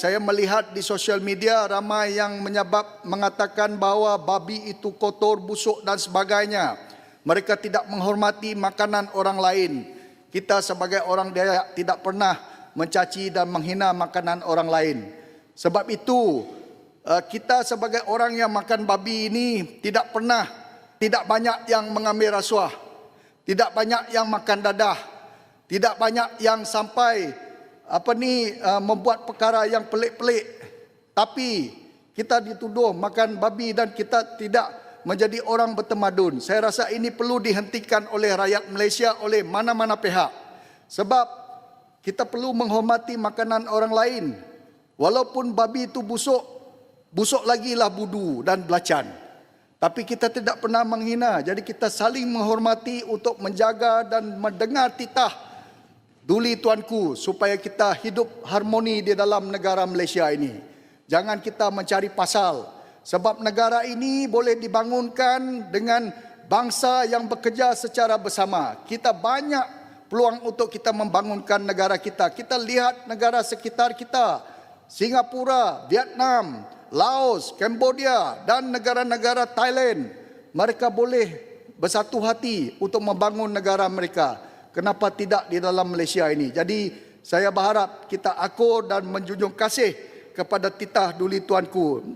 Saya melihat di sosial media ramai yang mengatakan bahawa babi itu kotor, busuk dan sebagainya. Mereka tidak menghormati makanan orang lain. Kita sebagai orang Dayak tidak pernah mencaci dan menghina makanan orang lain. Sebab itu, kita sebagai orang yang makan babi ini tidak banyak yang mengambil rasuah. Tidak banyak yang makan dadah. Tidak banyak yang sampai membuat perkara yang pelik-pelik. Tapi kita dituduh makan babi dan kita tidak menjadi orang bertamadun. Saya rasa ini perlu dihentikan oleh rakyat Malaysia, oleh mana-mana pihak. Sebab kita perlu menghormati makanan orang lain. Walaupun babi itu busuk, busuk lagi lah budu dan belacan. Tapi kita tidak pernah menghina. Jadi kita saling menghormati untuk menjaga dan mendengar titah Duli tuanku, supaya kita hidup harmoni di dalam negara Malaysia ini. Jangan kita mencari pasal. Sebab negara ini boleh dibangunkan dengan bangsa yang bekerja secara bersama. Kita banyak peluang untuk kita membangunkan negara kita. Kita lihat negara sekitar kita. Singapura, Vietnam, Laos, Cambodia dan negara-negara Thailand. Mereka boleh bersatu hati untuk membangun negara mereka. Kenapa tidak di dalam Malaysia ini? Jadi saya berharap kita akur dan menjunjung kasih kepada titah Duli tuanku.